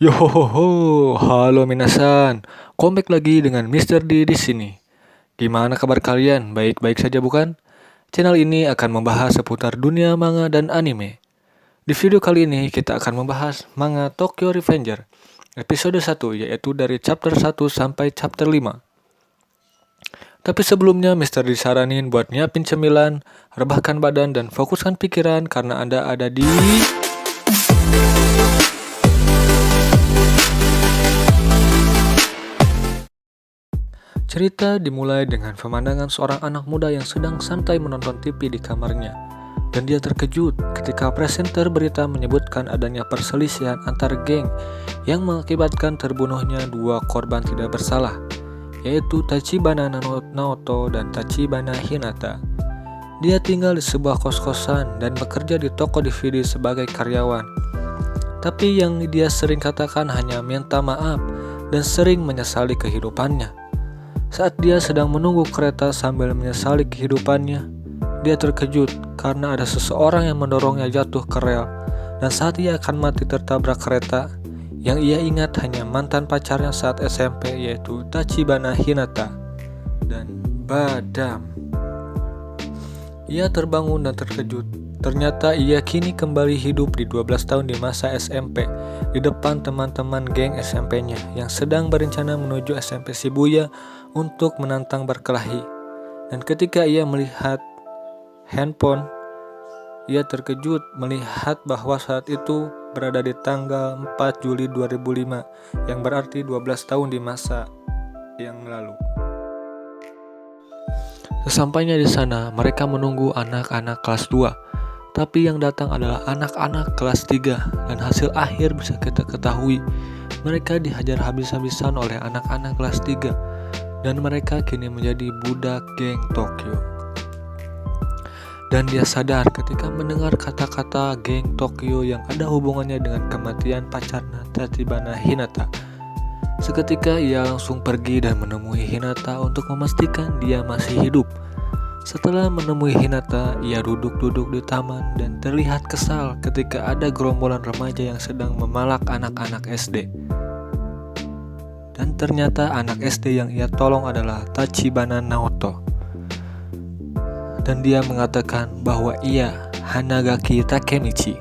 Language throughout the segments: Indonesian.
Yohoho, halo minasan. Comeback lagi dengan Mr. D di sini. Gimana kabar kalian? Baik-baik saja bukan? Channel ini akan membahas seputar dunia manga dan anime. Di video kali ini kita akan membahas manga Tokyo Revenger episode 1, yaitu dari chapter 1 sampai chapter 5. Tapi sebelumnya Mr. disaranin buat nyiapin cemilan, rebahkan badan dan fokuskan pikiran karena Anda ada di Cerita dimulai dengan pemandangan seorang anak muda yang sedang santai menonton TV di kamarnya. Dan dia terkejut ketika presenter berita menyebutkan adanya perselisihan antar geng yang mengakibatkan terbunuhnya dua korban tidak bersalah, yaitu Tachibana Naoto dan Tachibana Hinata. Dia tinggal di sebuah kos-kosan dan bekerja di toko DVD sebagai karyawan. Tapi yang dia sering katakan hanya minta maaf dan sering menyesali kehidupannya. Saat dia sedang menunggu kereta sambil menyesali kehidupannya, dia terkejut karena ada seseorang yang mendorongnya jatuh ke rel. Dan saat ia akan mati tertabrak kereta, yang ia ingat hanya mantan pacarnya saat SMP, yaitu Tachibana Hinata. Dan badam. Ia terbangun dan terkejut. Ternyata ia kini kembali hidup di 12 tahun di masa SMP, di depan teman-teman geng SMP-nya yang sedang berencana menuju SMP Shibuya untuk menantang berkelahi. Dan ketika ia melihat handphone, ia terkejut melihat bahwa saat itu berada di tanggal 4 Juli 2005, yang berarti 12 tahun di masa yang lalu. Sesampainya di sana, mereka menunggu anak-anak kelas 2. Tapi yang datang adalah anak-anak kelas 3, dan hasil akhir bisa kita ketahui. Mereka dihajar habis-habisan oleh anak-anak kelas 3, dan mereka kini menjadi budak geng Tokyo. Dan dia sadar ketika mendengar kata-kata geng Tokyo yang ada hubungannya dengan kematian pacarnya Tachibana Hinata. Seketika ia langsung pergi dan menemui Hinata untuk memastikan dia masih hidup. Setelah menemui Hinata, ia duduk-duduk di taman dan terlihat kesal ketika ada gerombolan remaja yang sedang memalak anak-anak SD. Dan ternyata anak SD yang ia tolong adalah Tachibana Naoto. Dan dia mengatakan bahwa ia Hanagaki Takemichi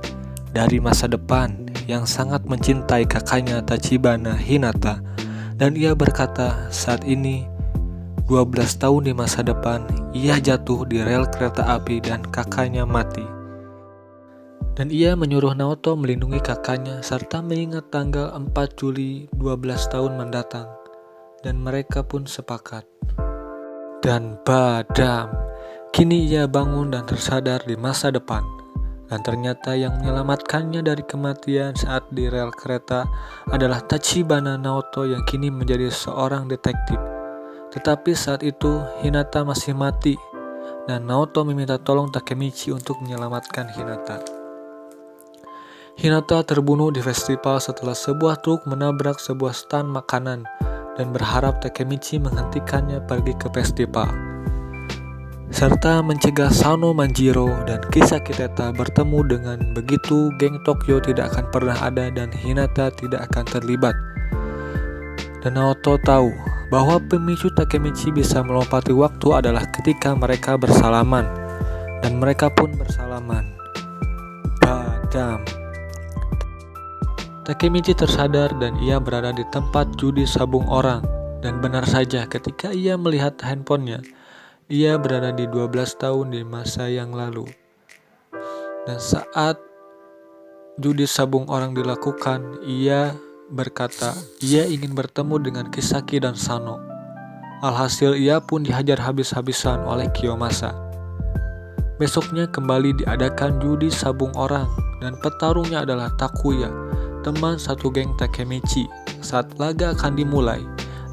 dari masa depan yang sangat mencintai kakaknya Tachibana Hinata. Dan ia berkata saat ini 12 tahun di masa depan, ia jatuh di rel kereta api dan kakaknya mati. Dan ia menyuruh Naoto melindungi kakaknya serta mengingat tanggal 4 Juli 12 tahun mendatang. Dan mereka pun sepakat. Dan badam, kini ia bangun dan tersadar di masa depan. Dan ternyata yang menyelamatkannya dari kematian saat di rel kereta adalah Tachibana Naoto yang kini menjadi seorang detektif. Tetapi saat itu Hinata masih mati dan Naoto meminta tolong Takemichi untuk menyelamatkan Hinata. Hinata terbunuh di festival setelah sebuah truk menabrak sebuah stand makanan dan berharap Takemichi menghentikannya pergi ke festival. Serta mencegah Sano Manjiro dan Kisaki Teta bertemu dengan begitu geng Tokyo tidak akan pernah ada dan Hinata tidak akan terlibat. Dan Naoto tahu bahwa pemicu Takemichi bisa melompati waktu adalah ketika mereka bersalaman. Dan mereka pun bersalaman. Badam. Takemichi tersadar dan ia berada di tempat judi sabung orang. Dan benar saja ketika ia melihat handphonenya, ia berada di 12 tahun di masa yang lalu. Dan saat judi sabung orang dilakukan, ia berkata ia ingin bertemu dengan Kisaki dan Sano. Alhasil ia pun dihajar habis-habisan oleh Kiyomasa. Besoknya kembali diadakan judi sabung orang dan petarungnya adalah Takuya, teman satu geng Takemichi. Saat laga akan dimulai,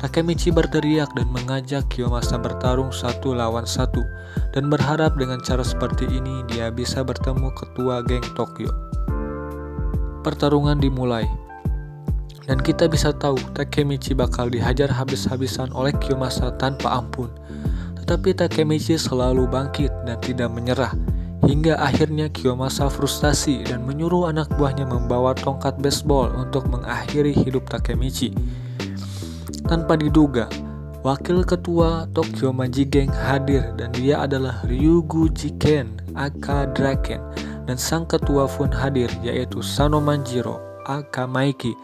Takemichi berteriak dan mengajak Kiyomasa bertarung 1 lawan 1 dan berharap dengan cara seperti ini dia bisa bertemu ketua geng Tokyo. Pertarungan dimulai. Dan kita bisa tahu Takemichi bakal dihajar habis-habisan oleh Kiyomasa tanpa ampun. Tetapi Takemichi selalu bangkit dan tidak menyerah. Hingga akhirnya Kiyomasa frustasi dan menyuruh anak buahnya membawa tongkat baseball untuk mengakhiri hidup Takemichi. Tanpa diduga, wakil ketua Tokyo Majigen hadir dan dia adalah Ryugu Jiken aka Draken, dan sang ketua pun hadir yaitu Sano Manjiro aka Maiki.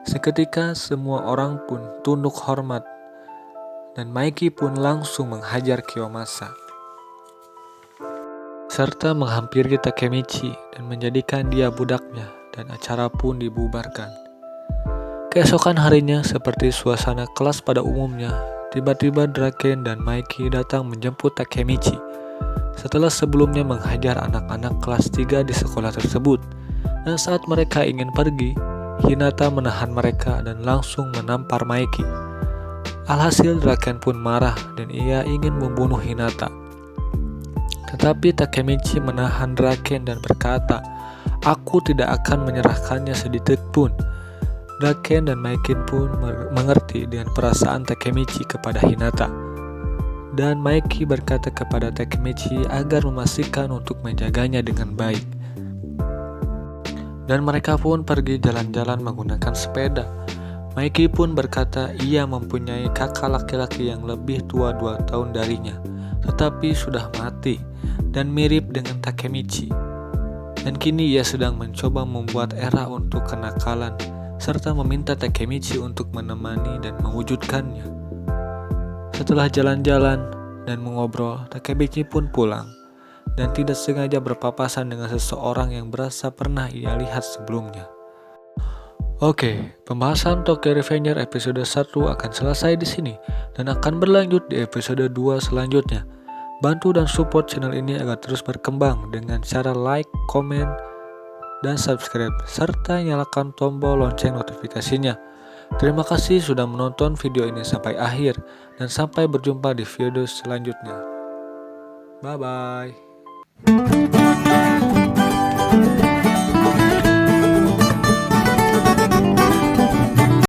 Seketika semua orang pun tunduk hormat dan Maiki pun langsung menghajar Kiyomasa serta menghampiri Takemichi dan menjadikan dia budaknya, dan acara pun dibubarkan. Keesokan harinya, seperti suasana kelas pada umumnya, tiba-tiba Draken dan Maiki datang menjemput Takemichi setelah sebelumnya menghajar anak-anak kelas 3 di sekolah tersebut. Dan saat mereka ingin pergi, Hinata menahan mereka dan langsung menampar Maiki. Alhasil Draken pun marah dan ia ingin membunuh Hinata. Tetapi Takemichi menahan Draken dan berkata, "Aku tidak akan menyerahkannya sedetik pun." Draken dan Maiki pun mengerti dengan perasaan Takemichi kepada Hinata. Dan Maiki berkata kepada Takemichi agar memastikan untuk menjaganya dengan baik. Dan mereka pun pergi jalan-jalan menggunakan sepeda. Maiki pun berkata ia mempunyai kakak laki-laki yang lebih tua 2 tahun darinya, tetapi sudah mati dan mirip dengan Takemichi. Dan kini ia sedang mencoba membuat era untuk kenakalan, serta meminta Takemichi untuk menemani dan mewujudkannya. Setelah jalan-jalan dan mengobrol, Takemichi pun pulang dan tidak sengaja berpapasan dengan seseorang yang berasa pernah ia lihat sebelumnya. Oke, pembahasan Tokyo Revenger episode 1 akan selesai di sini dan akan berlanjut di episode 2 selanjutnya. Bantu dan support channel ini agar terus berkembang dengan cara like, komen, dan subscribe, serta nyalakan tombol lonceng notifikasinya. Terima kasih sudah menonton video ini sampai akhir, dan sampai berjumpa di video selanjutnya. Bye-bye.